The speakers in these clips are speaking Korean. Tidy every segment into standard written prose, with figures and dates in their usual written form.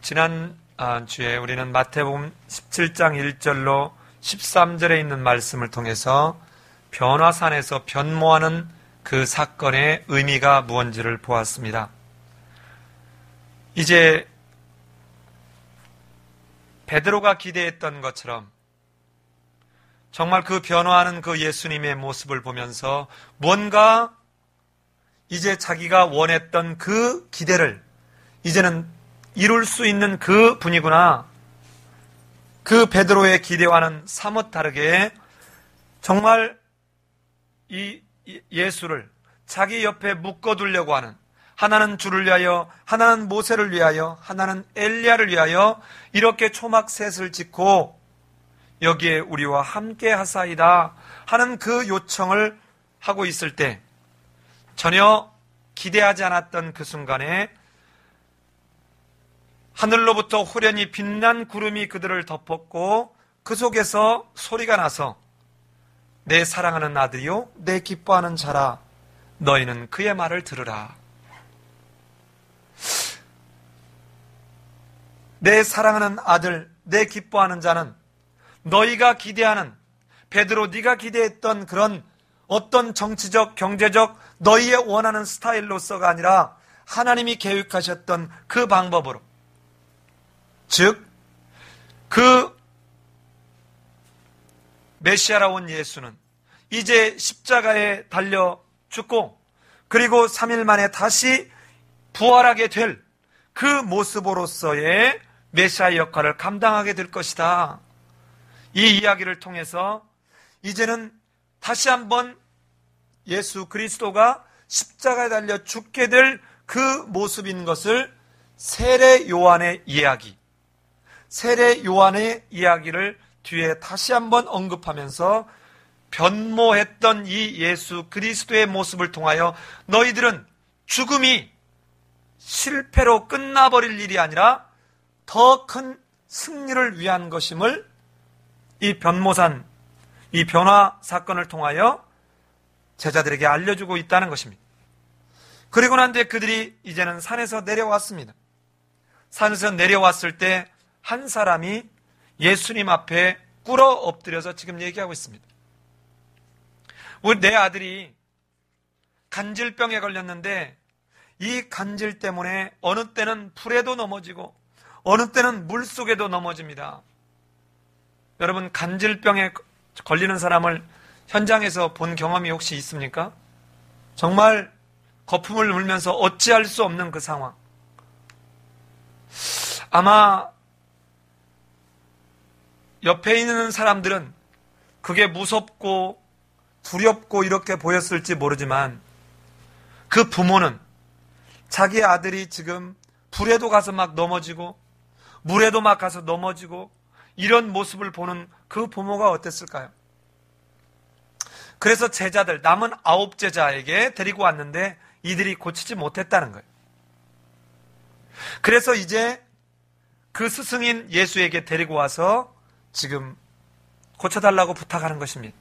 지난 주에 우리는 마태복음 17장 1절로 13절에 있는 말씀을 통해서 변화산에서 변모하는 그 사건의 의미가 무엇인지를 보았습니다. 이제 베드로가 기대했던 것처럼 정말 그 변화하는 그 예수님의 모습을 보면서 뭔가 이제 자기가 원했던 그 기대를 이제는 이룰 수 있는 그 분이구나. 그 베드로의 기대와는 사뭇 다르게 정말 이 예수를 자기 옆에 묶어두려고 하는, 하나는 주를 위하여, 하나는 모세를 위하여, 하나는 엘리야를 위하여 이렇게 초막셋을 짓고 여기에 우리와 함께 하사이다 하는 그 요청을 하고 있을 때 전혀 기대하지 않았던 그 순간에 하늘로부터 호련히 빛난 구름이 그들을 덮었고 그 속에서 소리가 나서 내 사랑하는 아들이요 내 기뻐하는 자라 너희는 그의 말을 들으라. 내 사랑하는 아들, 내 기뻐하는 자는 너희가 기대하는, 베드로 네가 기대했던 그런 어떤 정치적, 경제적 너희의 원하는 스타일로서가 아니라 하나님이 계획하셨던 그 방법으로, 즉 그 메시아라 온 예수는 이제 십자가에 달려 죽고 그리고 3일 만에 다시 부활하게 될 그 모습으로서의 메시아 역할을 감당하게 될 것이다. 이 이야기를 통해서 이제는 다시 한번 예수 그리스도가 십자가에 달려 죽게 될 그 모습인 것을 세례 요한의 이야기, 세례 요한의 이야기를 뒤에 다시 한번 언급하면서 변모했던 이 예수 그리스도의 모습을 통하여 너희들은 죽음이 실패로 끝나버릴 일이 아니라 더 큰 승리를 위한 것임을 이 변모산, 이 변화 사건을 통하여 제자들에게 알려주고 있다는 것입니다. 그리고 난 뒤에 그들이 이제는 산에서 내려왔습니다. 산에서 내려왔을 때 한 사람이 예수님 앞에 꿇어 엎드려서 지금 얘기하고 있습니다. 우리 내 아들이 간질병에 걸렸는데 이 간질 때문에 어느 때는 불에도 넘어지고 어느 때는 물속에도 넘어집니다. 여러분, 간질병에 걸리는 사람을 현장에서 본 경험이 혹시 있습니까? 정말 거품을 물면서 어찌할 수 없는 그 상황. 아마 옆에 있는 사람들은 그게 무섭고 두렵고 이렇게 보였을지 모르지만 그 부모는 자기 아들이 지금 불에도 가서 막 넘어지고 물에도 막 가서 넘어지고 이런 모습을 보는 그 부모가 어땠을까요? 그래서 제자들, 남은 9 제자에게 데리고 왔는데 이들이 고치지 못했다는 거예요. 그래서 이제 그 스승인 예수에게 데리고 와서 지금 고쳐달라고 부탁하는 것입니다.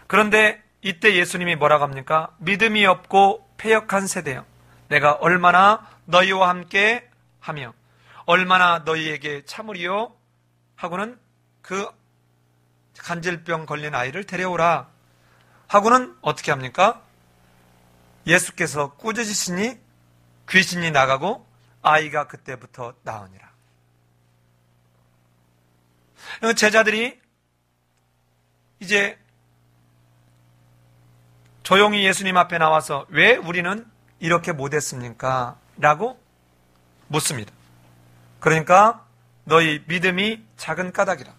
그런데 이때 예수님이 뭐라고 합니까? 믿음이 없고 패역한 세대여, 내가 얼마나 너희와 함께 하며 얼마나 너희에게 참으리요 하고는 그 간질병 걸린 아이를 데려오라 하고는 어떻게 합니까? 예수께서 꾸짖으시니 귀신이 나가고 아이가 그때부터 나으니라. 제자들이 이제 조용히 예수님 앞에 나와서 왜 우리는 이렇게 못했습니까? 라고 묻습니다. 그러니까 너희 믿음이 작은 까닭이라.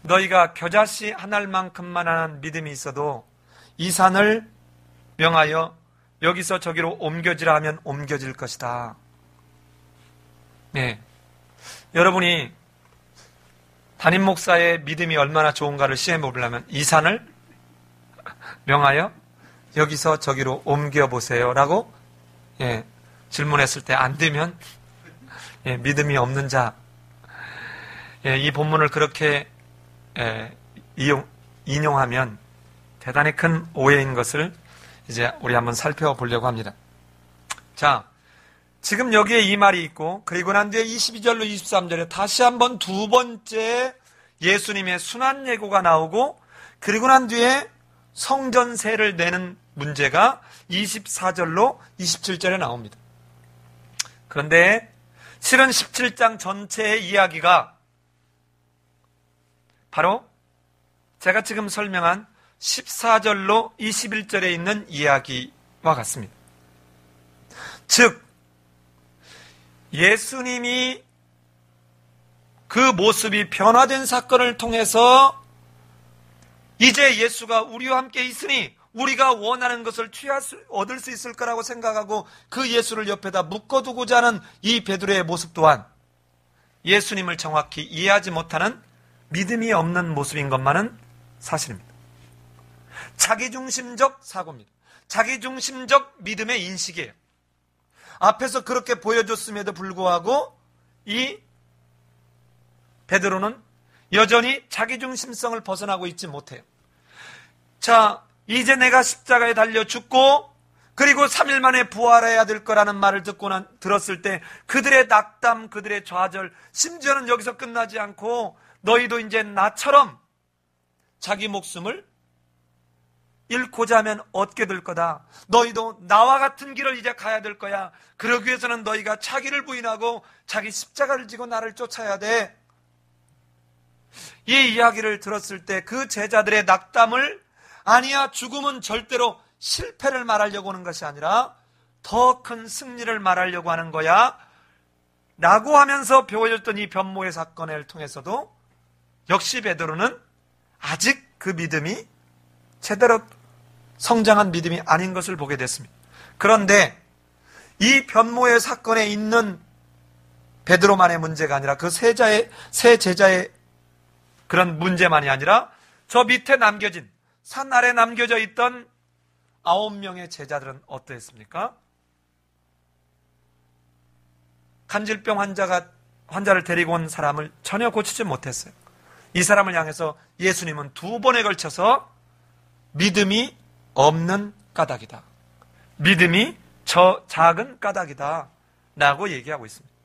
너희가 겨자씨 한 알만큼만 한 믿음이 있어도 이 산을 명하여 여기서 저기로 옮겨지라 하면 옮겨질 것이다. 네. 여러분이 담임 목사의 믿음이 얼마나 좋은가를 시험해 보려면 이 산을 명하여 여기서 저기로 옮겨보세요 라고 질문했을 때 안 되면 믿음이 없는 자, 이 본문을 그렇게 인용하면 대단히 큰 오해인 것을 이제 우리 한번 살펴보려고 합니다. 자, 지금 여기에 이 말이 있고, 그리고 난 뒤에 22절로 23절에 다시 한번 두 번째 예수님의 순환 예고가 나오고, 그리고 난 뒤에 성전세를 내는 문제가 24절로 27절에 나옵니다. 그런데 실은 17장 전체의 이야기가 바로 제가 지금 설명한 14절로 21절에 있는 이야기와 같습니다. 즉, 예수님이 그 모습이 변화된 사건을 통해서 이제 예수가 우리와 함께 있으니 우리가 원하는 것을 얻을 수 있을 거라고 생각하고 그 예수를 옆에다 묶어두고자 하는 이 베드로의 모습 또한 예수님을 정확히 이해하지 못하는 믿음이 없는 모습인 것만은 사실입니다. 자기중심적 사고입니다. 자기중심적 믿음의 인식이에요. 앞에서 그렇게 보여줬음에도 불구하고 이 베드로는 여전히 자기중심성을 벗어나고 있지 못해요. 자, 이제 내가 십자가에 달려 죽고 그리고 3일 만에 부활해야 될 거라는 말을 들었을 때 그들의 낙담, 그들의 좌절, 심지어는 여기서 끝나지 않고 너희도 이제 나처럼 자기 목숨을 잃고자 하면 얻게 될 거다. 너희도 나와 같은 길을 이제 가야 될 거야. 그러기 위해서는 너희가 자기를 부인하고 자기 십자가를 지고 나를 쫓아야 돼. 이 이야기를 들었을 때 그 제자들의 낙담을 아니야, 죽음은 절대로 실패를 말하려고 하는 것이 아니라 더 큰 승리를 말하려고 하는 거야 라고 하면서 배워졌던 이 변모의 사건을 통해서도 역시 베드로는 아직 그 믿음이 제대로 성장한 믿음이 아닌 것을 보게 됐습니다. 그런데 이 변모의 사건에 있는 베드로만의 문제가 아니라 그 세 제자의 그런 문제만이 아니라 저 밑에 남겨진 산 아래 남겨져 있던 9명의 제자들은 어떠했습니까? 간질병 환자를 데리고 온 사람을 전혀 고치지 못했어요. 이 사람을 향해서 예수님은 2번에 걸쳐서 믿음이 없는 까닭이다. 믿음이 저 작은 까닭이다. 라고 얘기하고 있습니다.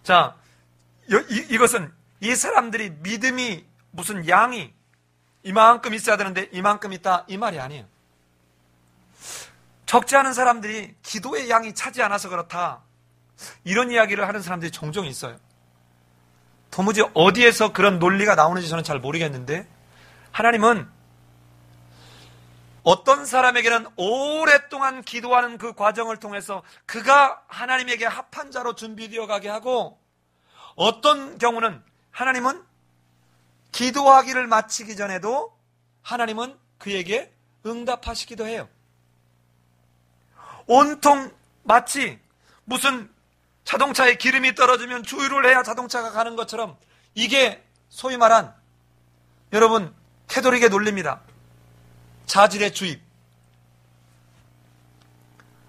자, 이것은 이 사람들이 믿음이 무슨 양이 이만큼 있어야 되는데 이만큼 있다 이 말이 아니에요. 적지 않은 사람들이 기도의 양이 차지 않아서 그렇다. 이런 이야기를 하는 사람들이 종종 있어요. 도무지 어디에서 그런 논리가 나오는지 저는 잘 모르겠는데 하나님은 어떤 사람에게는 오랫동안 기도하는 그 과정을 통해서 그가 하나님에게 합한 자로 준비되어 가게 하고 어떤 경우는 하나님은 기도하기를 마치기 전에도 하나님은 그에게 응답하시기도 해요. 온통 마치 무슨 자동차에 기름이 떨어지면 주유를 해야 자동차가 가는 것처럼 이게 소위 말한 여러분 캐톨릭의 논리입니다. 자질의 주입.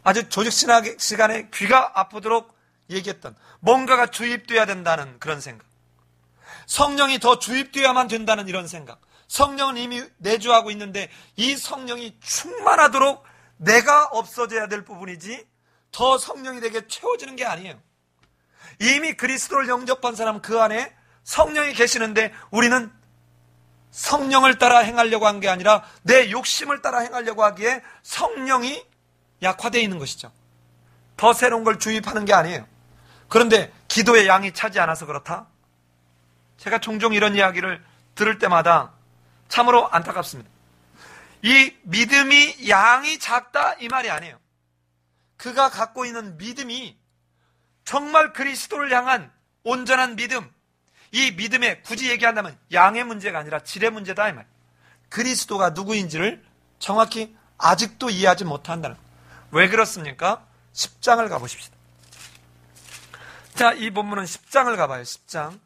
아주 조직 시간에 귀가 아프도록 얘기했던 뭔가가 주입돼야 된다는 그런 생각. 성령이 더 주입되어야만 된다는 이런 생각. 성령은 이미 내주하고 있는데 이 성령이 충만하도록 내가 없어져야 될 부분이지 더 성령이 내게 채워지는 게 아니에요. 이미 그리스도를 영접한 사람은 그 안에 성령이 계시는데 우리는 성령을 따라 행하려고 한 게 아니라 내 욕심을 따라 행하려고 하기에 성령이 약화되어 있는 것이죠. 더 새로운 걸 주입하는 게 아니에요. 그런데 기도의 양이 차지 않아서 그렇다? 제가 종종 이런 이야기를 들을 때마다 참으로 안타깝습니다. 이 믿음이 양이 작다 이 말이 아니에요. 그가 갖고 있는 믿음이 정말 그리스도를 향한 온전한 믿음, 이 믿음에 굳이 얘기한다면 양의 문제가 아니라 질의 문제다 이 말. 그리스도가 누구인지를 정확히 아직도 이해하지 못한다는 거예요. 왜 그렇습니까? 10장을 가보십시다. 자, 이 본문은 10장을 가봐요. 10장.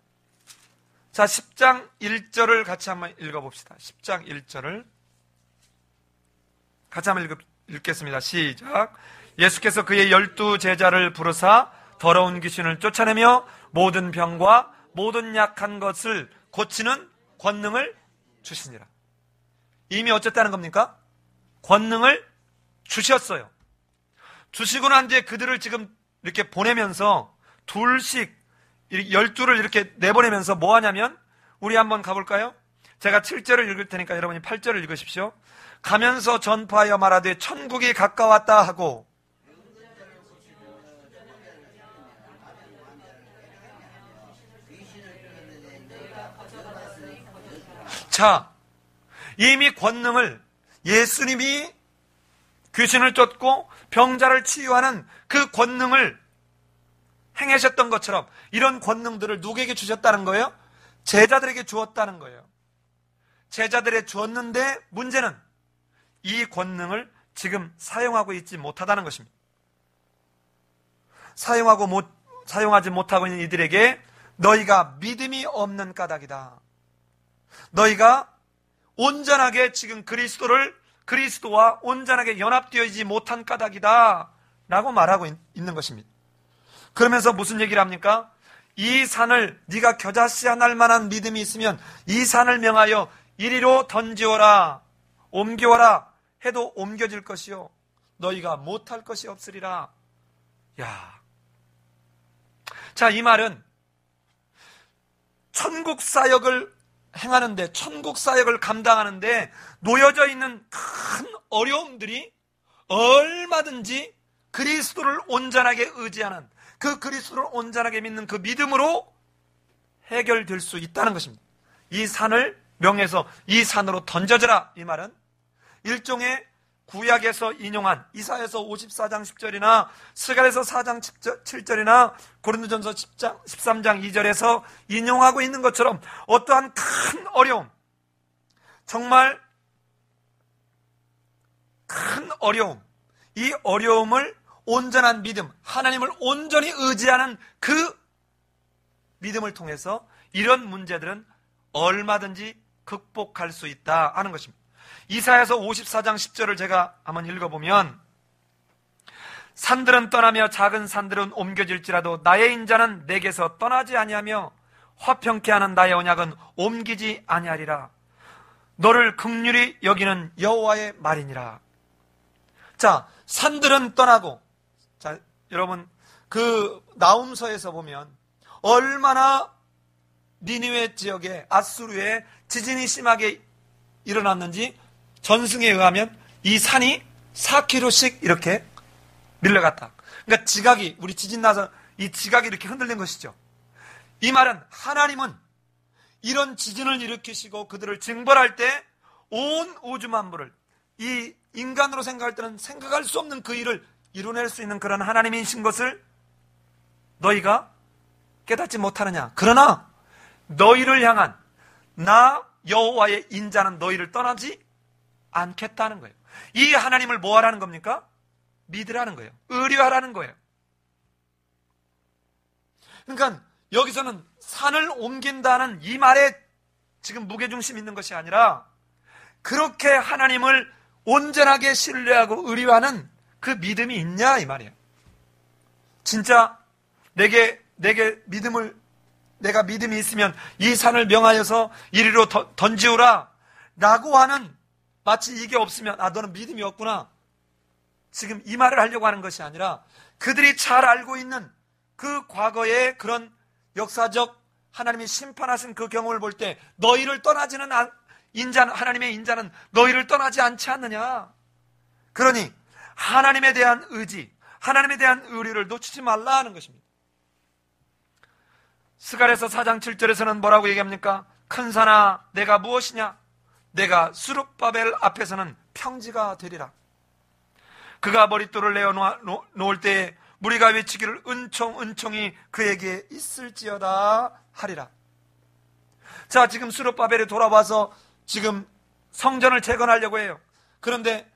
자, 10장 1절을 같이 한번 읽어봅시다. 10장 1절을 같이 한번 읽겠습니다. 시작. 예수께서 그의 12 제자를 부르사 더러운 귀신을 쫓아내며 모든 병과 모든 약한 것을 고치는 권능을 주시니라. 이미 어쨌다는 겁니까? 권능을 주셨어요. 주시고 난 뒤에 그들을 지금 이렇게 보내면서 둘씩 12를 이렇게 내보내면서 뭐 하냐면, 우리 한번 가볼까요? 제가 7절을 읽을 테니까 여러분이 8절을 읽으십시오. 가면서 전파하여 말하되 천국이 가까웠다 하고, 자, 이미 권능을 예수님이 귀신을 쫓고 병자를 치유하는 그 권능을 행하셨던 것처럼 이런 권능들을 누구에게 주셨다는 거예요? 제자들에게 주었다는 거예요. 제자들에게 주었는데 문제는 이 권능을 지금 사용하고 있지 못하다는 것입니다. 사용하지 못하고 있는 이들에게 너희가 믿음이 없는 까닭이다. 너희가 온전하게 지금 그리스도와 온전하게 연합되어 있지 못한 까닭이다 라고 말하고 있는 것입니다. 그러면서 무슨 얘기를 합니까? 이 산을 네가 겨자씨 하나 할 만한 믿음이 있으면 이 산을 명하여 이리로 던지어라, 옮겨라 해도 옮겨질 것이요 너희가 못할 것이 없으리라. 야, 자, 이 말은 천국 사역을 행하는데, 천국 사역을 감당하는데 놓여져 있는 큰 어려움들이 얼마든지 그리스도를 온전하게 의지하는, 그 그리스도를 온전하게 믿는 그 믿음으로 해결될 수 있다는 것입니다. 이 산을 명해서 이 산으로 던져져라, 이 말은 일종의 구약에서 인용한 이사야서 54장 10절이나 스가랴서 4장 7절이나 고린도전서 13장 2절에서 인용하고 있는 것처럼 어떠한 큰 어려움, 정말 큰 어려움, 이 어려움을 온전한 믿음, 하나님을 온전히 의지하는 그 믿음을 통해서 이런 문제들은 얼마든지 극복할 수 있다 하는 것입니다. 이사야서 54장 10절을 제가 한번 읽어보면, 산들은 떠나며 작은 산들은 옮겨질지라도 나의 인자는 내게서 떠나지 아니하며 화평케 하는 나의 언약은 옮기지 아니하리라. 너를 긍휼히 여기는 여호와의 말이니라. 자, 산들은 떠나고, 자, 여러분 그 나훔서에서 보면 얼마나 니느웨 지역에 아수르에 지진이 심하게 일어났는지 전승에 의하면 이 산이 4km씩 이렇게 밀려갔다. 그러니까 지각이, 우리 지진 나서 이 지각이 이렇게 흔들린 것이죠. 이 말은 하나님은 이런 지진을 일으키시고 그들을 징벌할 때 온 우주 만물을, 이 인간으로 생각할 때는 생각할 수 없는 그 일을 이뤄낼 수 있는 그런 하나님이신 것을 너희가 깨닫지 못하느냐. 그러나 너희를 향한 나 여호와의 인자는 너희를 떠나지 않겠다는 거예요. 이 하나님을 뭐 하라는 겁니까? 믿으라는 거예요. 의뢰하라는 거예요. 그러니까 여기서는 산을 옮긴다는 이 말에 지금 무게중심 있는 것이 아니라 그렇게 하나님을 온전하게 신뢰하고 의뢰하는 그 믿음이 있냐 이 말이에요. 진짜 내가 믿음이 있으면 이 산을 명하여서 이리로 던지우라 라고 하는, 마치 이게 없으면 너는 믿음이 없구나, 지금 이 말을 하려고 하는 것이 아니라 그들이 잘 알고 있는 그 과거의 그런 역사적 하나님이 심판하신 그 경험을 볼 때 너희를 떠나지는 하나님의 인자는 너희를 떠나지 않지 않느냐. 그러니 하나님에 대한 의지, 하나님에 대한 의리를 놓치지 말라 하는 것입니다. 스가랴서 4장 7절에서는 뭐라고 얘기합니까? 큰 산아 내가 무엇이냐? 내가 스룹바벨 앞에서는 평지가 되리라. 그가 머릿돌을 내어 놓을 때에 무리가 외치기를 은총이 그에게 있을지어다 하리라. 자, 지금 스룹바벨에 돌아와서 지금 성전을 재건하려고 해요. 그런데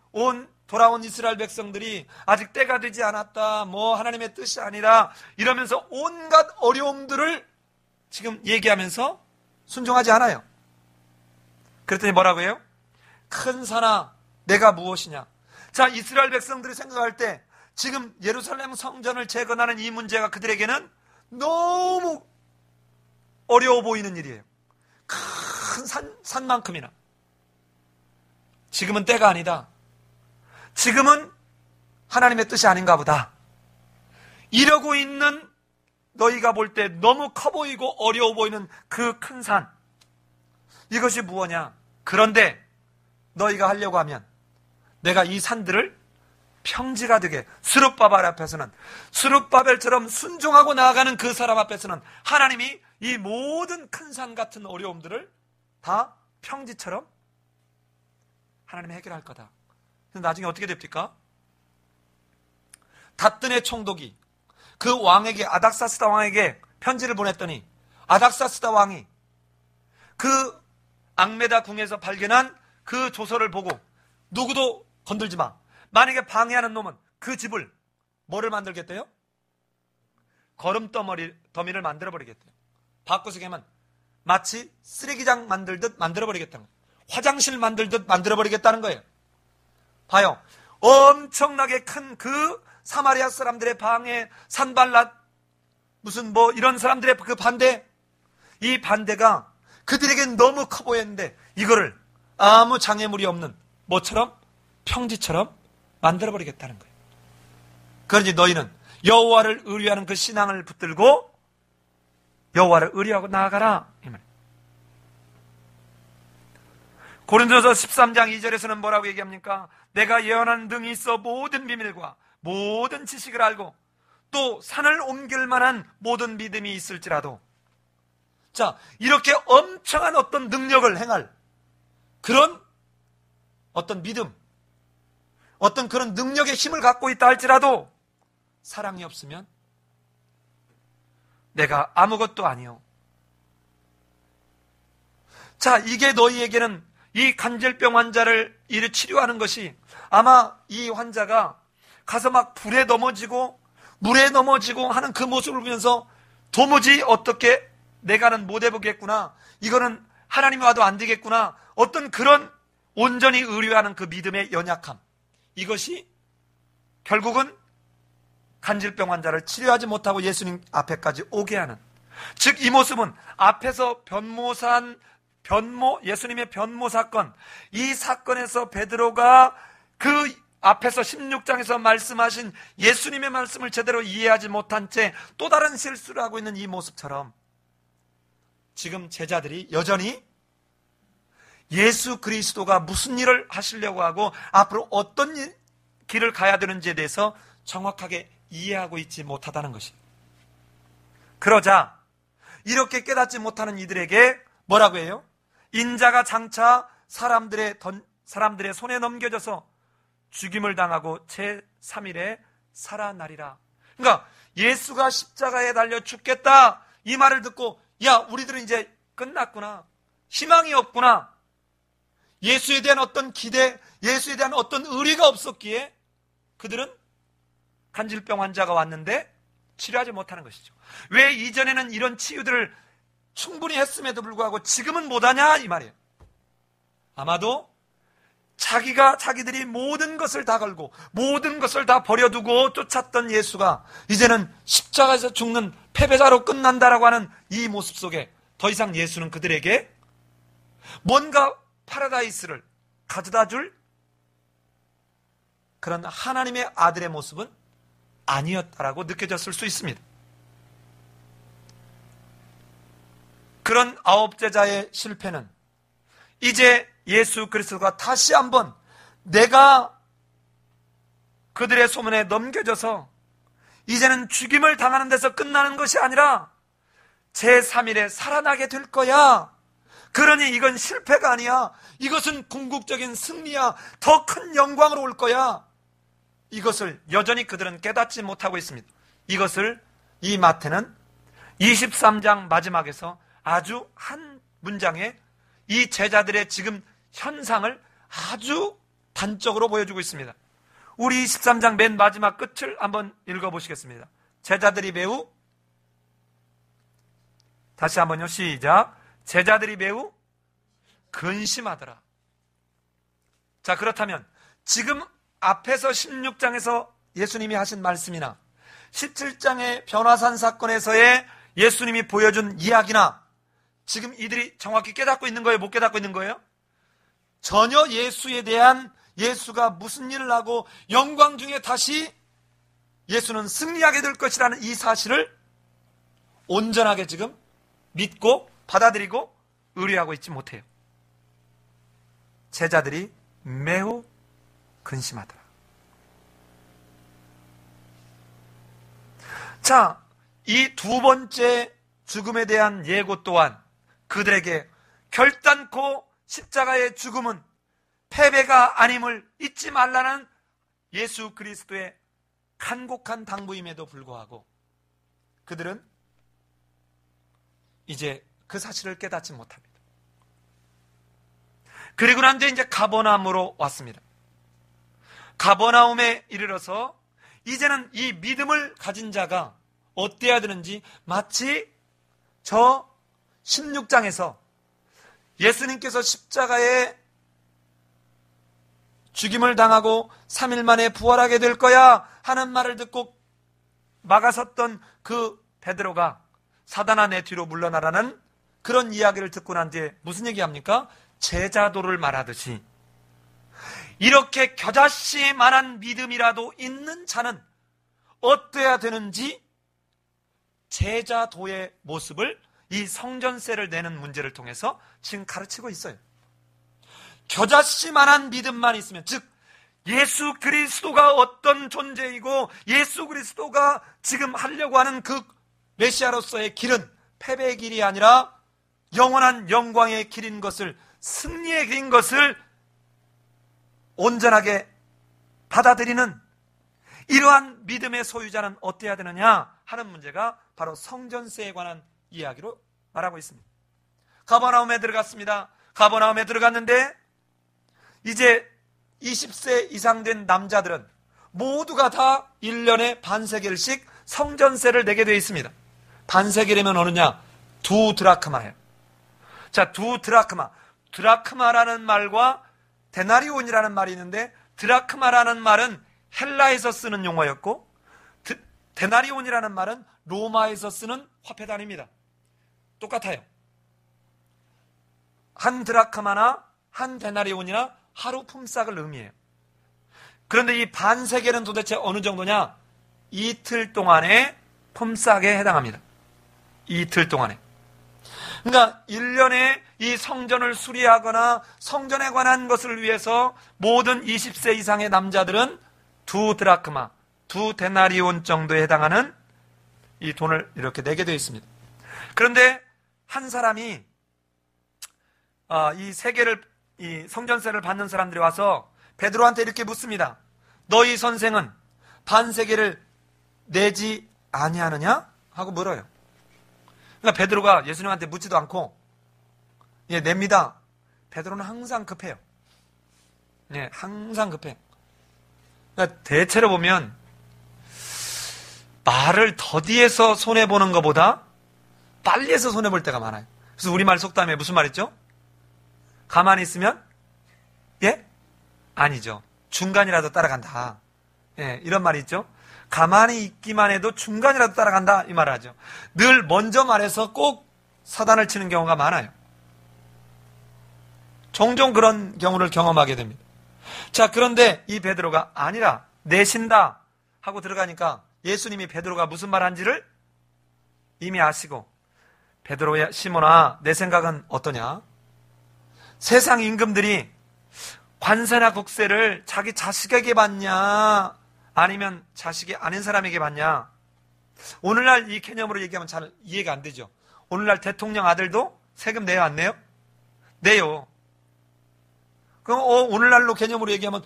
돌아온 이스라엘 백성들이 아직 때가 되지 않았다, 하나님의 뜻이 아니라 이러면서 온갖 어려움들을 지금 얘기하면서 순종하지 않아요. 그랬더니 뭐라고 해요? 큰 산아 내가 무엇이냐. 자, 이스라엘 백성들이 생각할 때 지금 예루살렘 성전을 재건하는 이 문제가 그들에게는 너무 어려워 보이는 일이에요. 큰 산만큼이나. 지금은 때가 아니다. 지금은 하나님의 뜻이 아닌가 보다. 이러고 있는 너희가 볼 때 너무 커 보이고 어려워 보이는 그 큰 산, 이것이 무엇냐? 그런데 너희가 하려고 하면 내가 이 산들을 평지가 되게, 스룹바벨 앞에서는, 스룹바벨처럼 순종하고 나아가는 그 사람 앞에서는 하나님이 이 모든 큰 산 같은 어려움들을 다 평지처럼 하나님이 해결할 거다. 근데 나중에 어떻게 됩니까? 닷든의 총독이 그 왕에게, 아닥사스다 왕에게 편지를 보냈더니 아닥사스다 왕이 그 앙메다 궁에서 발견한 그 조서를 보고 누구도 건들지 마. 만약에 방해하는 놈은 그 집을 뭐를 만들겠대요? 거름더미를 만들어버리겠대요. 바꿔서 얘기하면 마치 쓰레기장 만들듯 만들어버리겠다는 거예요. 화장실 만들듯 만들어버리겠다는 거예요. 봐요. 엄청나게 큰 그 사마리아 사람들의 방해, 산발랏, 무슨 뭐 이런 사람들의 그 반대, 이 반대가 그들에겐 너무 커 보였는데 이거를 아무 장애물이 없는 뭐처럼? 평지처럼 만들어버리겠다는 거예요. 그러니 너희는 여호와를 의뢰하는 그 신앙을 붙들고 여호와를 의뢰하고 나아가라, 이 말이에요. 고린도서 13장 2절에서는 뭐라고 얘기합니까? 내가 예언하는 등이 있어 모든 비밀과 모든 지식을 알고 또 산을 옮길 만한 모든 믿음이 있을지라도, 자, 이렇게 엄청난 어떤 능력을 행할 그런 어떤 믿음, 어떤 그런 능력의 힘을 갖고 있다 할지라도 사랑이 없으면 내가 아무것도 아니요. 자, 이게 너희에게는 이 간질병 환자를 이를 치료하는 것이, 아마 이 환자가 가서 막 불에 넘어지고 물에 넘어지고 하는 그 모습을 보면서 도무지 어떻게 내가는 못 해보겠구나, 이거는 하나님이 와도 안 되겠구나, 어떤 그런 온전히 의뢰하는 그 믿음의 연약함, 이것이 결국은 간질병 환자를 치료하지 못하고 예수님 앞에까지 오게 하는, 즉 이 모습은 앞에서 예수님의 변모 사건, 이 사건에서 베드로가 그 앞에서 16장에서 말씀하신 예수님의 말씀을 제대로 이해하지 못한 채 또 다른 실수를 하고 있는 이 모습처럼 지금 제자들이 여전히 예수 그리스도가 무슨 일을 하시려고 하고 앞으로 어떤 길을 가야 되는지에 대해서 정확하게 이해하고 있지 못하다는 것이, 그러자 이렇게 깨닫지 못하는 이들에게 뭐라고 해요? 인자가 장차 사람들의 손에 넘겨져서 죽임을 당하고 제3일에 살아나리라. 그러니까 예수가 십자가에 달려 죽겠다, 이 말을 듣고 야, 우리들은 이제 끝났구나, 희망이 없구나, 예수에 대한 어떤 기대, 예수에 대한 어떤 의리가 없었기에 그들은 간질병 환자가 왔는데 치료하지 못하는 것이죠. 왜 이전에는 이런 치유들을 충분히 했음에도 불구하고 지금은 못하냐, 이 말이에요. 아마도 자기들이 모든 것을 다 걸고 모든 것을 다 버려두고 쫓았던 예수가 이제는 십자가에서 죽는 패배자로 끝난다라고 하는 이 모습 속에 더 이상 예수는 그들에게 뭔가 파라다이스를 가져다 줄 그런 하나님의 아들의 모습은 아니었다라고 느껴졌을 수 있습니다. 그런 아홉 제자의 실패는 이제 예수 그리스도가 다시 한번 내가 그들의 소문에 넘겨져서 이제는 죽임을 당하는 데서 끝나는 것이 아니라 제3일에 살아나게 될 거야. 그러니 이건 실패가 아니야. 이것은 궁극적인 승리야. 더 큰 영광으로 올 거야. 이것을 여전히 그들은 깨닫지 못하고 있습니다. 이것을 이 마태는 23장 마지막에서 아주 한 문장에 이 제자들의 지금 현상을 아주 단적으로 보여주고 있습니다. 우리 23장 맨 마지막 끝을 한번 읽어보시겠습니다. 제자들이 매우, 다시 한번요, 시작. 제자들이 매우 근심하더라. 자, 그렇다면 지금 앞에서 16장에서 예수님이 하신 말씀이나 17장의 변화산 사건에서의 예수님이 보여준 이야기나 지금 이들이 정확히 깨닫고 있는 거예요? 못 깨닫고 있는 거예요? 전혀 예수에 대한, 예수가 무슨 일을 하고 영광 중에 다시 예수는 승리하게 될 것이라는 이 사실을 온전하게 지금 믿고 받아들이고 의뢰하고 있지 못해요. 제자들이 매우 근심하더라. 자, 이 두 번째 죽음에 대한 예고 또한 그들에게 결단코 십자가의 죽음은 패배가 아님을 잊지 말라는 예수 그리스도의 간곡한 당부임에도 불구하고 그들은 이제 그 사실을 깨닫지 못합니다. 그리고 난 뒤에 이제 가버나움으로 왔습니다. 가버나움에 이르러서 이제는 이 믿음을 가진 자가 어때야 되는지 마치 저 16장에서 예수님께서 십자가에 죽임을 당하고 3일 만에 부활하게 될 거야 하는 말을 듣고 막아섰던 그 베드로가 사단아 내 뒤로 물러나라는 그런 이야기를 듣고 난 뒤에 무슨 얘기합니까? 제자도를 말하듯이 이렇게 겨자씨만한 믿음이라도 있는 자는 어때야 되는지 제자도의 모습을 이 성전세를 내는 문제를 통해서 지금 가르치고 있어요. 겨자씨만한 믿음만 있으면, 즉 예수 그리스도가 어떤 존재이고 예수 그리스도가 지금 하려고 하는 그 메시아로서의 길은 패배의 길이 아니라 영원한 영광의 길인 것을, 승리의 길인 것을 온전하게 받아들이는 이러한 믿음의 소유자는 어때야 되느냐 하는 문제가 바로 성전세에 관한 이야기로 말하고 있습니다. 가버나움에 들어갔습니다. 가버나움에 들어갔는데 이제 20세 이상 된 남자들은 모두가 다 1년에 반세겔씩 성전세를 내게 되어 있습니다. 반세겔이면 어느냐? 2드라크마예요. 자, 2드라크마. 드라크마라는 말과 데나리온이라는 말이 있는데 드라크마라는 말은 헬라에서 쓰는 용어였고 데나리온이라는 말은 로마에서 쓰는 화폐 단위입니다. 똑같아요. 한 드라크마나 한 데나리온이나 하루 품삯을 의미해요. 그런데 이 반세겔은 도대체 어느 정도냐? 이틀 동안의 품삯에 해당합니다. 이틀 동안에. 그러니까 1년에 이 성전을 수리하거나 성전에 관한 것을 위해서 모든 20세 이상의 남자들은 2드라크마, 2데나리온 정도에 해당하는 이 돈을 이렇게 내게 되어 있습니다. 그런데 한 사람이 이 세계를, 이 성전세를 받는 사람들이 와서 베드로한테 이렇게 묻습니다. 너희 선생은 반세계를 내지 아니하느냐? 하고 물어요. 그러니까 베드로가 예수님한테 묻지도 않고 예, 냅니다. 베드로는 항상 급해요. 예, 항상 급해요. 그러니까 대체로 보면 말을 더디해서 손해보는 것보다 빨리 해서 손해볼 때가 많아요. 그래서 우리말 속담에 무슨 말 있죠? 가만히 있으면 예? 아니죠. 중간이라도 따라간다. 예, 이런 말이 있죠. 가만히 있기만 해도 중간이라도 따라간다 이 말을 하죠. 늘 먼저 말해서 꼭 사단을 치는 경우가 많아요. 종종 그런 경우를 경험하게 됩니다. 자, 그런데 이 베드로가 아니라 내신다 하고 들어가니까 예수님이 베드로가 무슨 말 한지를 이미 아시고 베드로야 시몬아 내 생각은 어떠냐? 세상 임금들이 관세나 국세를 자기 자식에게 받냐 아니면 자식이 아닌 사람에게 받냐? 오늘날 이 개념으로 얘기하면 잘 이해가 안 되죠. 오늘날 대통령 아들도 세금 내요 안 내요? 내요. 그럼 오늘날로 개념으로 얘기하면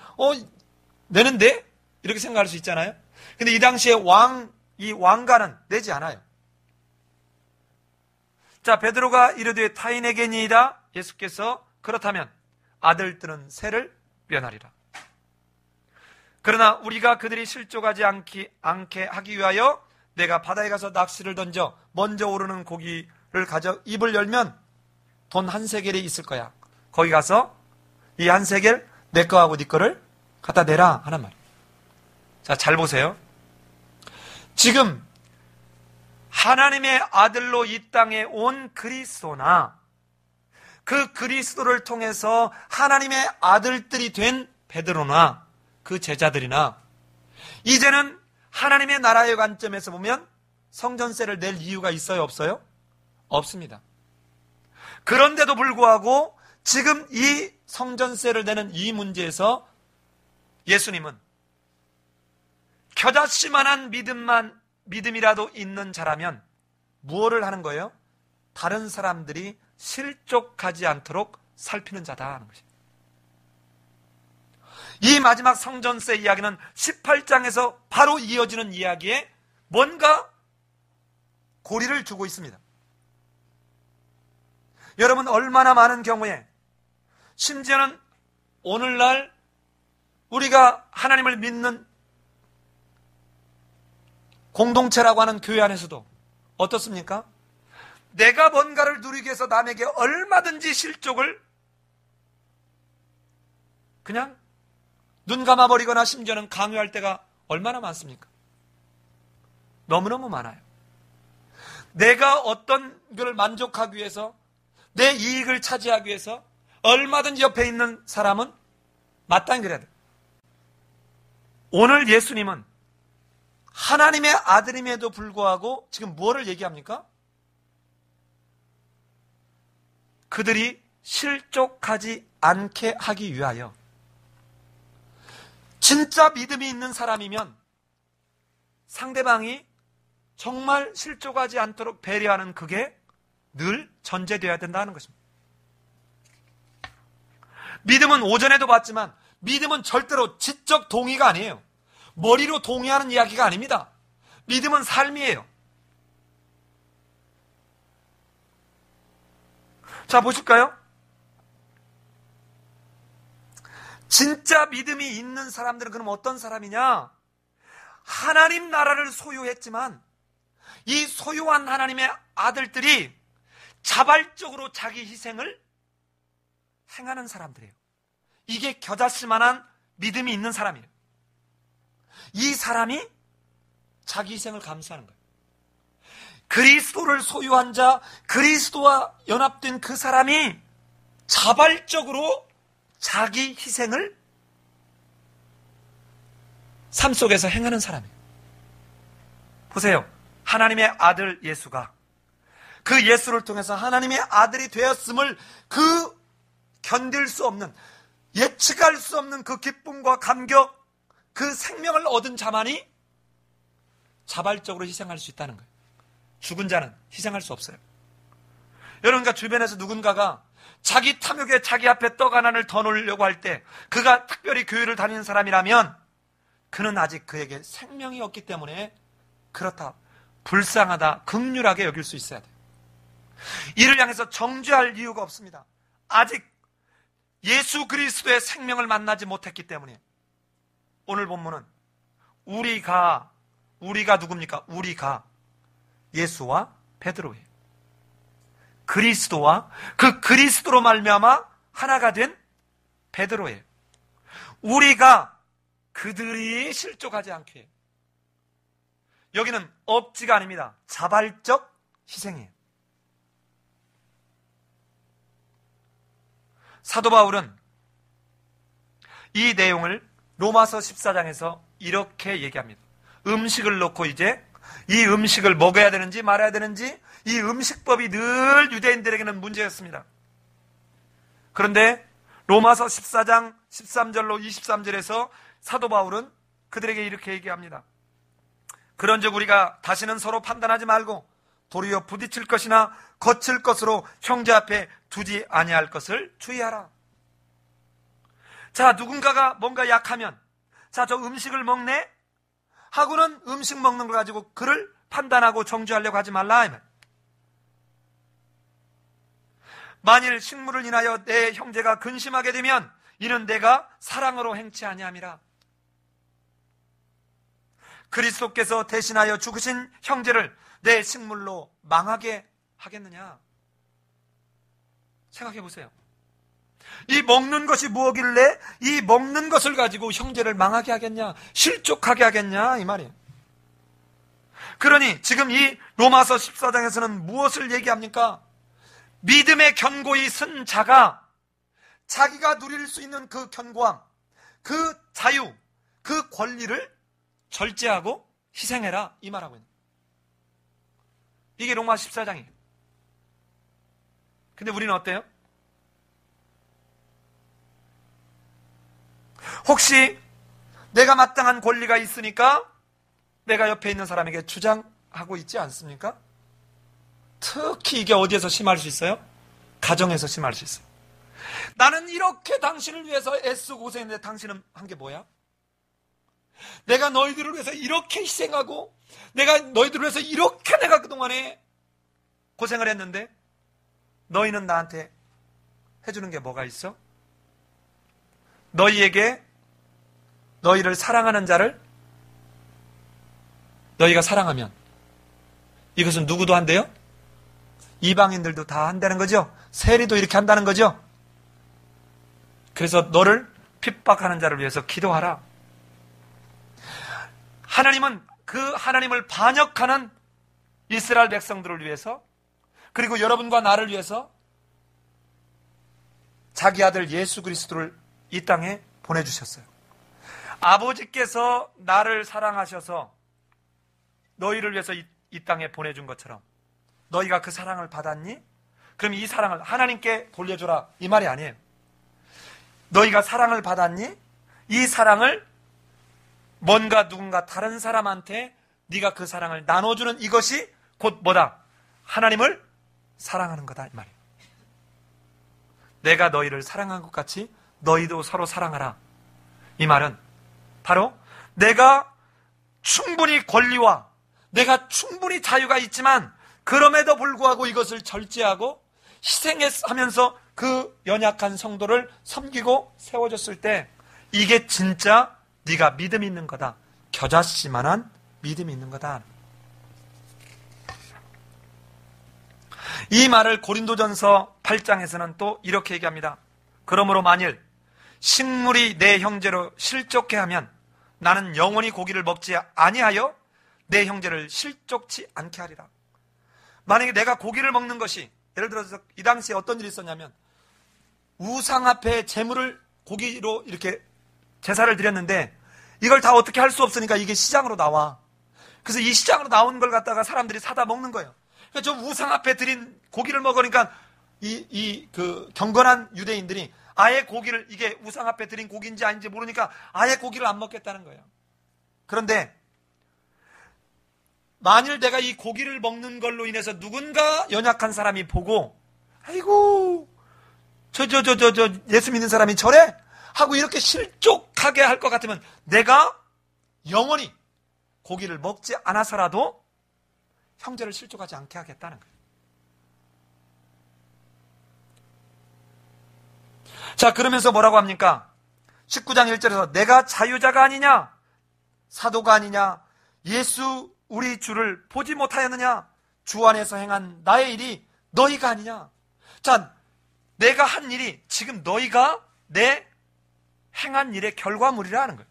내는데? 이렇게 생각할 수 있잖아요. 근데 이 당시에 이 왕가는 내지 않아요. 자, 베드로가 이르되 타인에게니이다. 예수께서 그렇다면 아들들은 세를 면하리라. 그러나 우리가 그들이 실족하지 않게 하기 위하여 내가 바다에 가서 낚시를 던져 먼저 오르는 고기를 가져 입을 열면 돈 1세겔이 있을 거야. 거기 가서 이 1세겔 내 거하고 네 거를 갖다 내라 하는 말이에요. 자, 잘 보세요. 지금 하나님의 아들로 이 땅에 온 그리스도나 그 그리스도를 통해서 하나님의 아들들이 된 베드로나 그 제자들이나 이제는 하나님의 나라의 관점에서 보면 성전세를 낼 이유가 있어요, 없어요? 없습니다. 그런데도 불구하고 지금 이 성전세를 내는 이 문제에서 예수님은 겨자씨만한 믿음이라도 있는 자라면 무엇을 하는 거예요? 다른 사람들이 실족하지 않도록 살피는 자다 하는 것입니다. 이 마지막 성전세 이야기는 18장에서 바로 이어지는 이야기에 뭔가 고리를 주고 있습니다. 여러분, 얼마나 많은 경우에 심지어는 오늘날 우리가 하나님을 믿는 공동체라고 하는 교회 안에서도 어떻습니까? 내가 뭔가를 누리기 위해서 남에게 얼마든지 실족을 그냥 눈 감아버리거나 심지어는 강요할 때가 얼마나 많습니까? 너무너무 많아요. 내가 어떤 걸 만족하기 위해서, 내 이익을 차지하기 위해서 얼마든지 옆에 있는 사람은 마땅히 그래야 돼. 오늘 예수님은 하나님의 아들임에도 불구하고 지금 뭐를 얘기합니까? 그들이 실족하지 않게 하기 위하여, 진짜 믿음이 있는 사람이면 상대방이 정말 실족하지 않도록 배려하는 그게 늘 전제되어야 된다는 것입니다. 믿음은 오전에도 봤지만 믿음은 절대로 지적 동의가 아니에요. 머리로 동의하는 이야기가 아닙니다. 믿음은 삶이에요. 자, 보실까요? 진짜 믿음이 있는 사람들은 그럼 어떤 사람이냐? 하나님 나라를 소유했지만 이 소유한 하나님의 아들들이 자발적으로 자기 희생을 행하는 사람들이에요. 이게 겨자씨만한 믿음이 있는 사람이에요. 이 사람이 자기 희생을 감수하는 거예요. 그리스도를 소유한 자, 그리스도와 연합된 그 사람이 자발적으로 자기 희생을 삶 속에서 행하는 사람이에요. 보세요. 하나님의 아들 예수가 그 예수를 통해서 하나님의 아들이 되었음을 그 견딜 수 없는, 예측할 수 없는 그 기쁨과 감격, 그 생명을 얻은 자만이 자발적으로 희생할 수 있다는 거예요. 죽은 자는 희생할 수 없어요. 여러분과 주변에서 누군가가 자기 탐욕에 자기 앞에 떡 하나를 더 놓으려고 할 때 그가 특별히 교회를 다니는 사람이라면 그는 아직 그에게 생명이 없기 때문에 그렇다, 불쌍하다, 긍휼하게 여길 수 있어야 돼요. 이를 향해서 정죄할 이유가 없습니다. 아직 예수 그리스도의 생명을 만나지 못했기 때문에. 오늘 본문은 우리가 누굽니까? 우리가 예수와 베드로예요. 그리스도와 그 그리스도로 말미암아 하나가 된 베드로예요. 우리가 그들이 실족하지 않게 해요. 여기는 억지가 아닙니다. 자발적 희생이에요. 사도 바울은 이 내용을 로마서 14장에서 이렇게 얘기합니다. 음식을 놓고 이제 이 음식을 먹어야 되는지 말아야 되는지 이 음식법이 늘 유대인들에게는 문제였습니다. 그런데 로마서 14장 13절로 23절에서 사도 바울은 그들에게 이렇게 얘기합니다. 그런즉 우리가 다시는 서로 판단하지 말고 도리어 부딪힐 것이나 거칠 것으로 형제 앞에 두지 아니할 것을 주의하라. 자, 누군가가 뭔가 약하면 자, 저 음식을 먹네? 하고는 음식 먹는 걸 가지고 그를 판단하고 정죄하려고 하지 말라. 이 말. 만일 식물을 인하여 내 형제가 근심하게 되면 이는 내가 사랑으로 행치 아니함이라. 그리스도께서 대신하여 죽으신 형제를 내 식물로 망하게 하겠느냐? 생각해 보세요. 이 먹는 것이 무엇길래 이 먹는 것을 가지고 형제를 망하게 하겠냐? 실족하게 하겠냐? 이 말이에요. 그러니 지금 이 로마서 14장에서는 무엇을 얘기합니까? 믿음의 견고히 쓴 자가 자기가 누릴 수 있는 그 견고함, 그 자유, 그 권리를 절제하고 희생해라 이 말하고 있는 거예요. 이게 로마 14장이에요. 근데 우리는 어때요? 혹시 내가 마땅한 권리가 있으니까 내가 옆에 있는 사람에게 주장하고 있지 않습니까? 특히 이게 어디에서 심할 수 있어요? 가정에서 심할 수 있어요. 나는 이렇게 당신을 위해서 애쓰고 고생했는데 당신은 한 게 뭐야? 내가 너희들을 위해서 이렇게 희생하고 내가 너희들을 위해서 이렇게 내가 그동안에 고생을 했는데 너희는 나한테 해주는 게 뭐가 있어? 너희에게 너희를 사랑하는 자를 너희가 사랑하면 이것은 누구도 한대요? 이방인들도 다 한다는 거죠. 세리도 이렇게 한다는 거죠. 그래서 너를 핍박하는 자를 위해서 기도하라. 하나님은 그 하나님을 반역하는 이스라엘 백성들을 위해서, 그리고 여러분과 나를 위해서 자기 아들 예수 그리스도를 이 땅에 보내주셨어요. 아버지께서 나를 사랑하셔서 너희를 위해서 이 땅에 보내준 것처럼 너희가 그 사랑을 받았니? 그럼 이 사랑을 하나님께 돌려줘라 이 말이 아니에요. 너희가 사랑을 받았니? 이 사랑을 뭔가 누군가 다른 사람한테 네가 그 사랑을 나눠주는 이것이 곧 뭐다? 하나님을 사랑하는 거다 이 말이에요. 내가 너희를 사랑한 것 같이 너희도 서로 사랑하라. 이 말은 바로 내가 충분히 권리와 내가 충분히 자유가 있지만 그럼에도 불구하고 이것을 절제하고 희생하면서 그 연약한 성도를 섬기고 세워줬을 때 이게 진짜 네가 믿음이 있는 거다. 겨자씨만한 믿음이 있는 거다. 이 말을 고린도전서 8장에서는 또 이렇게 얘기합니다. 그러므로 만일 식물이 내 형제로 실족해 하면 나는 영원히 고기를 먹지 아니하여 내 형제를 실족치 않게 하리라. 만약에 내가 고기를 먹는 것이, 예를 들어서 이 당시에 어떤 일이 있었냐면 우상 앞에 제물을 고기로 이렇게 제사를 드렸는데 이걸 다 어떻게 할 수 없으니까 이게 시장으로 나와. 그래서 이 시장으로 나온 걸 갖다가 사람들이 사다 먹는 거예요. 그러니까 저 우상 앞에 드린 고기를 먹으니까 그 경건한 유대인들이 아예 고기를, 이게 우상 앞에 드린 고기인지 아닌지 모르니까 아예 고기를 안 먹겠다는 거예요. 그런데 만일 내가 이 고기를 먹는 걸로 인해서 누군가 연약한 사람이 보고 아이고 저 예수 믿는 사람이 저래? 하고 이렇게 실족하게 할 것 같으면 내가 영원히 고기를 먹지 않아서라도 형제를 실족하지 않게 하겠다는 거예요. 자, 그러면서 뭐라고 합니까? 19장 1절에서 내가 자유자가 아니냐? 사도가 아니냐? 예수 우리 주를 보지 못하였느냐? 주 안에서 행한 나의 일이 너희가 아니냐? 자, 내가 한 일이 지금 너희가 내 행한 일의 결과물이라는 거예요.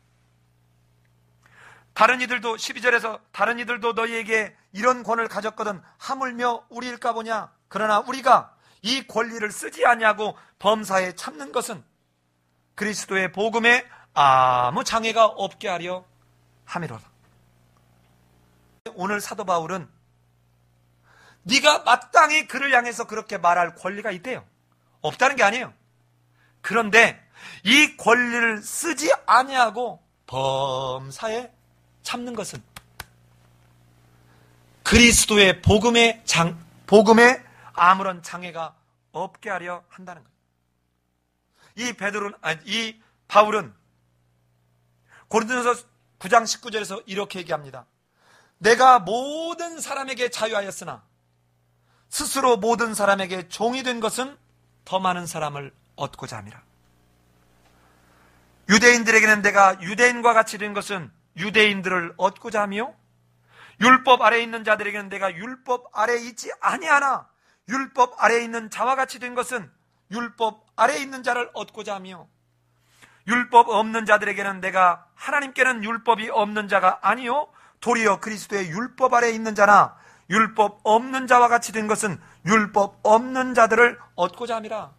다른 이들도 12절에서 다른 이들도 너희에게 이런 권을 가졌거든 하물며 우리일까 보냐? 그러나 우리가 이 권리를 쓰지 아니하고 범사에 참는 것은 그리스도의 복음에 아무 장애가 없게 하려 함이로다. 오늘 사도 바울은 네가 마땅히 그를 향해서 그렇게 말할 권리가 있대요. 없다는 게 아니에요. 그런데 이 권리를 쓰지 아니하고 범사에 참는 것은 그리스도의 복음에 아무런 장애가 없게 하려 한다는 거예요. 이 바울은 고린도전서 9장 19절에서 이렇게 얘기합니다. 내가 모든 사람에게 자유하였으나 스스로 모든 사람에게 종이 된 것은 더 많은 사람을 얻고자 함이라. 유대인들에게는 내가 유대인과 같이 된 것은 유대인들을 얻고자 하며 율법 아래에 있는 자들에게는 내가 율법 아래에 있지 아니하나 율법 아래에 있는 자와 같이 된 것은 율법 아래에 있는 자를 얻고자 하며 율법 없는 자들에게는 내가 하나님께는 율법이 없는 자가 아니요 도리어 그리스도의 율법 아래에 있는 자나 율법 없는 자와 같이 된 것은 율법 없는 자들을 얻고자 함이라.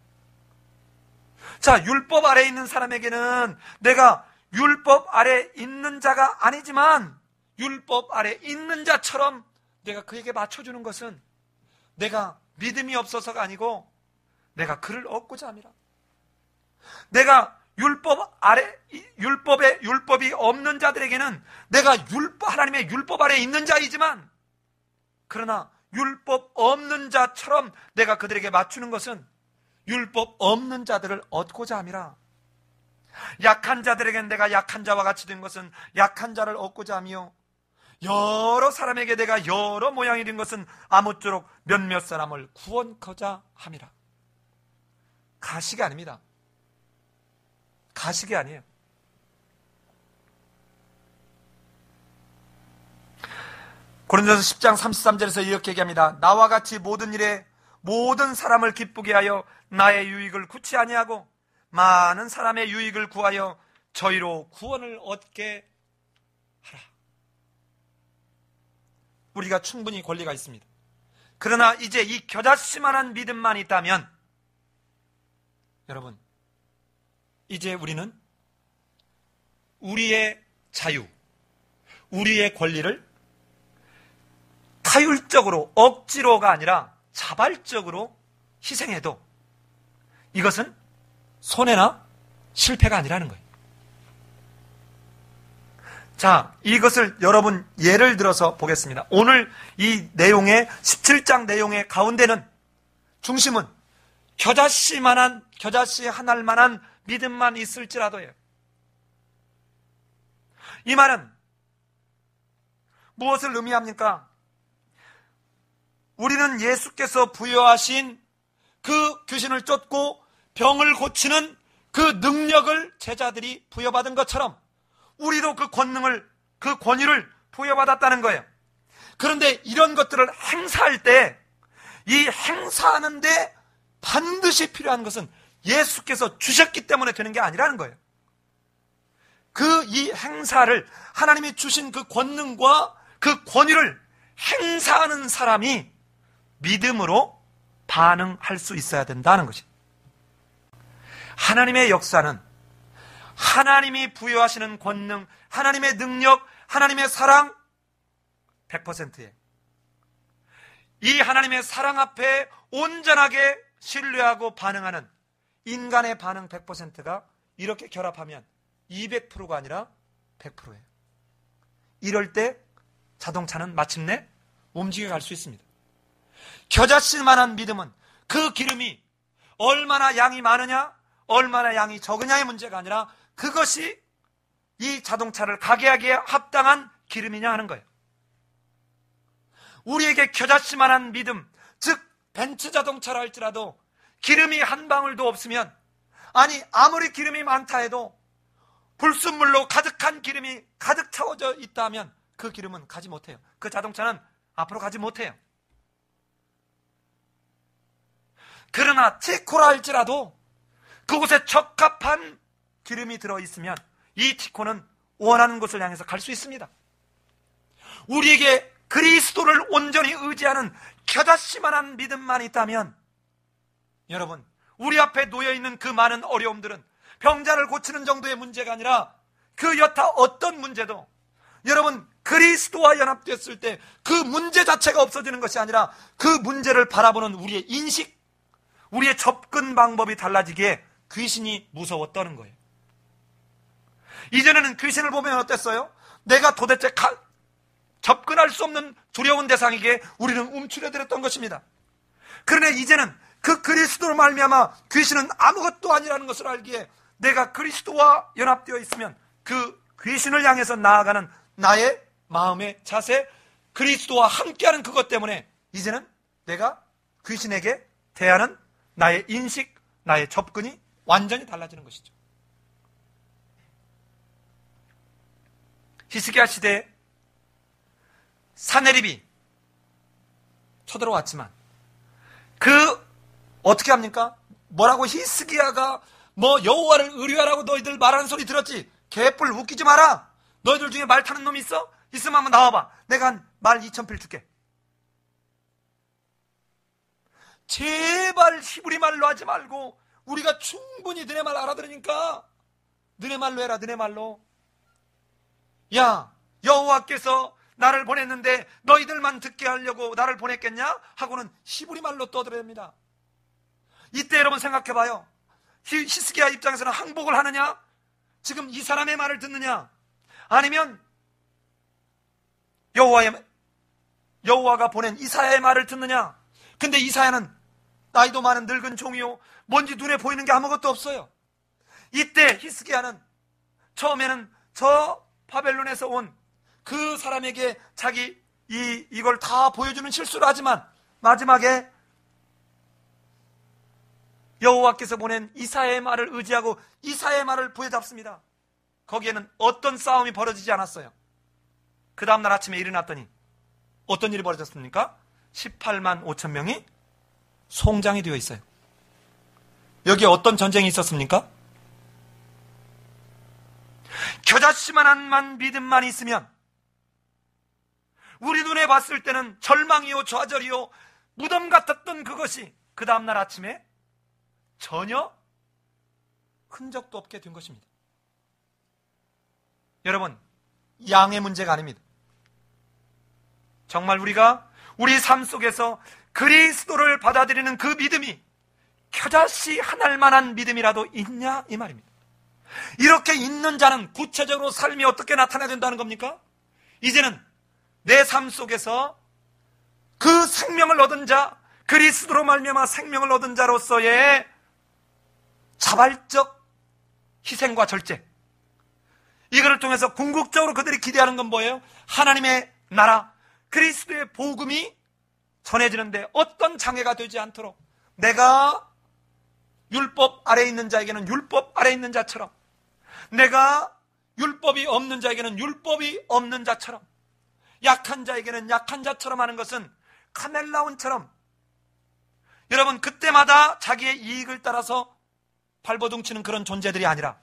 자, 율법 아래에 있는 사람에게는 내가 율법 아래에 있는 자가 아니지만 율법 아래 있는 자처럼 내가 그에게 맞춰주는 것은 내가 믿음이 없어서가 아니고 내가 그를 얻고자 함이라. 내가 율법이 없는 자들에게는 내가 하나님의 율법 아래 있는 자이지만, 그러나 율법 없는 자처럼 내가 그들에게 맞추는 것은 율법 없는 자들을 얻고자 함이라. 약한 자들에게는 내가 약한 자와 같이 된 것은 약한 자를 얻고자 하며, 여러 사람에게 내가 여러 모양이 된 것은 아무쪼록 몇몇 사람을 구원코자 함이라. 가식이 아닙니다. 가식이 아니에요. 고린도서 10장 33절에서 이렇게 얘기합니다. 나와 같이 모든 일에 모든 사람을 기쁘게 하여 나의 유익을 구치 아니하고 많은 사람의 유익을 구하여 저희로 구원을 얻게 하라. 우리가 충분히 권리가 있습니다. 그러나 이제 이 겨자씨만한 믿음만 있다면, 여러분, 이제 우리는 우리의 자유, 우리의 권리를 타율적으로, 억지로가 아니라 자발적으로 희생해도 이것은 손해나 실패가 아니라는 거예요. 자, 이것을 여러분 예를 들어서 보겠습니다. 오늘 이 내용의 17장 내용의 가운데는 중심은 겨자씨 한 알만한 믿음만 있을지라도요. 이 말은 무엇을 의미합니까? 우리는 예수께서 부여하신 그 귀신을 쫓고 병을 고치는 그 능력을 제자들이 부여받은 것처럼 우리도 그 권위를 부여받았다는 거예요. 그런데 이런 것들을 행사할 때, 이 행사하는데 반드시 필요한 것은 예수께서 주셨기 때문에 되는 게 아니라는 거예요. 이 행사를, 하나님이 주신 그 권능과 그 권위를 행사하는 사람이 믿음으로 반응할 수 있어야 된다는 것입니다. 하나님의 역사는 하나님이 부여하시는 권능, 하나님의 능력, 하나님의 사랑 100%에 이 하나님의 사랑 앞에 온전하게 신뢰하고 반응하는 인간의 반응 100%가 이렇게 결합하면 200%가 아니라 100%예요. 이럴 때 자동차는 마침내 움직여 갈 수 있습니다. 겨자씨만한 믿음은 그 기름이 얼마나 양이 많으냐, 얼마나 양이 적으냐의 문제가 아니라 그것이 이 자동차를 가게 하기에 합당한 기름이냐 하는 거예요. 우리에게 겨자씨만한 믿음, 즉 벤츠 자동차라 할지라도 기름이 한 방울도 없으면, 아니 아무리 기름이 많다 해도 불순물로 가득한 기름이 가득 채워져 있다면 그 기름은 가지 못해요. 그 자동차는 앞으로 가지 못해요. 그러나 티코라 할지라도 그곳에 적합한 기름이 들어있으면 이 티코는 원하는 곳을 향해서 갈 수 있습니다. 우리에게 그리스도를 온전히 의지하는 겨자씨만한 믿음만 있다면, 여러분, 우리 앞에 놓여있는 그 많은 어려움들은 병자를 고치는 정도의 문제가 아니라 그 여타 어떤 문제도, 여러분, 그리스도와 연합됐을 때 그 문제 자체가 없어지는 것이 아니라 그 문제를 바라보는 우리의 인식, 우리의 접근 방법이 달라지기에 귀신이 무서워 떠는 거예요. 이전에는 귀신을 보면 어땠어요? 내가 도대체 접근할 수 없는 두려운 대상에게 우리는 움츠려들었던 것입니다. 그러나 이제는 그 그리스도로 말미암아 귀신은 아무것도 아니라는 것을 알기에 내가 그리스도와 연합되어 있으면 그 귀신을 향해서 나아가는 나의 마음의 자세, 그리스도와 함께하는 그것 때문에 이제는 내가 귀신에게 대하는 나의 인식, 나의 접근이 완전히 달라지는 것이죠. 히스기야 시대에 사내립이 쳐들어왔지만 어떻게 합니까? 뭐라고 히스기야가 여호와를 의뢰하라고 너희들 말하는 소리 들었지? 개뿔 웃기지 마라. 너희들 중에 말 타는 놈이 있어? 있으면 한번 나와봐. 내가 한 말 2,000필 줄게. 제발 히브리 말로 하지 말고 우리가 충분히 너네 말 알아들으니까 너네 말로 해라. 너네 말로. 야, 여호와께서 나를 보냈는데 너희들만 듣게 하려고 나를 보냈겠냐? 하고는 히브리 말로 떠들어댑니다. 이때 여러분 생각해봐요. 히스기야 입장에서는 항복을 하느냐? 지금 이 사람의 말을 듣느냐? 아니면 여호와가 보낸 이사야의 말을 듣느냐? 근데 이사야는 나이도 많은 늙은 종이요, 뭔지 눈에 보이는 게 아무것도 없어요. 이때 히스기야는 처음에는 저 바벨론에서 온 그 사람에게 자기 이걸 다 보여주는 실수를 하지만 마지막에 여호와께서 보낸 이사야의 말을 의지하고 이사야의 말을 부여잡습니다. 거기에는 어떤 싸움이 벌어지지 않았어요. 그 다음날 아침에 일어났더니 어떤 일이 벌어졌습니까? 18만 5천 명이 송장이 되어 있어요. 여기에 어떤 전쟁이 있었습니까? 겨자씨만한 믿음만 있으면 우리 눈에 봤을 때는 절망이요 좌절이요 무덤 같았던 그것이 그 다음날 아침에 전혀 흔적도 없게 된 것입니다. 여러분, 양의 문제가 아닙니다. 정말 우리가 우리 삶 속에서 그리스도를 받아들이는 그 믿음이 겨자씨 한 알만한 믿음이라도 있냐 이 말입니다. 이렇게 있는 자는 구체적으로 삶이 어떻게 나타나야 된다는 겁니까? 이제는 내 삶 속에서 그 생명을 얻은 자, 그리스도로 말미암아 생명을 얻은 자로서의 자발적 희생과 절제, 이거를 통해서 궁극적으로 그들이 기대하는 건 뭐예요? 하나님의 나라, 그리스도의 복음이 전해지는데 어떤 장애가 되지 않도록 내가 율법 아래에 있는 자에게는 율법 아래에 있는 자처럼, 내가 율법이 없는 자에게는 율법이 없는 자처럼, 약한 자에게는 약한 자처럼 하는 것은 카멜라온처럼 여러분 그때마다 자기의 이익을 따라서 발버둥치는 그런 존재들이 아니라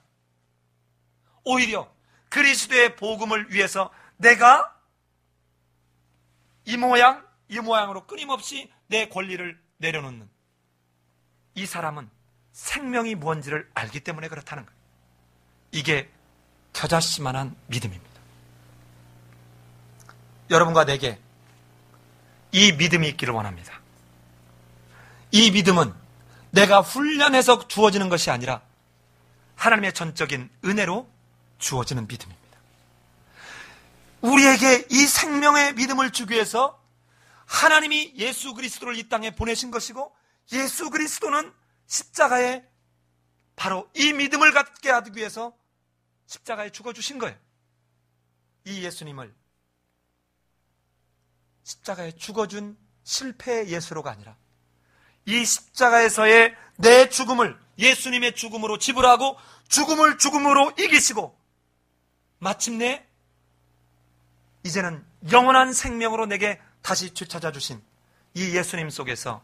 오히려 그리스도의 복음을 위해서 내가 이 모양 이 모양으로 끊임없이 내 권리를 내려놓는 이 사람은 생명이 무언지를 알기 때문에 그렇다는 거예요. 이게 겨자씨만한 믿음입니다. 여러분과 내게 이 믿음이 있기를 원합니다. 이 믿음은 내가 훈련해서 주어지는 것이 아니라 하나님의 전적인 은혜로 주어지는 믿음입니다. 우리에게 이 생명의 믿음을 주기 위해서 하나님이 예수 그리스도를 이 땅에 보내신 것이고, 예수 그리스도는 십자가에 바로 이 믿음을 갖게 하기 위해서 십자가에 죽어주신 거예요. 이 예수님을 십자가에 죽어준 실패의 예수로가 아니라 이 십자가에서의 내 죽음을 예수님의 죽음으로 지불하고 죽음을 죽음으로 이기시고 마침내 이제는 영원한 생명으로 내게 다시 되찾아 주신 이 예수님 속에서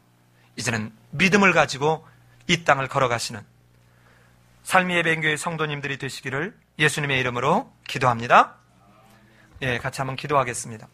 이제는 믿음을 가지고 이 땅을 걸어가시는 삶의 예배교회 성도님들이 되시기를 예수님의 이름으로 기도합니다. 예, 같이 한번 기도하겠습니다.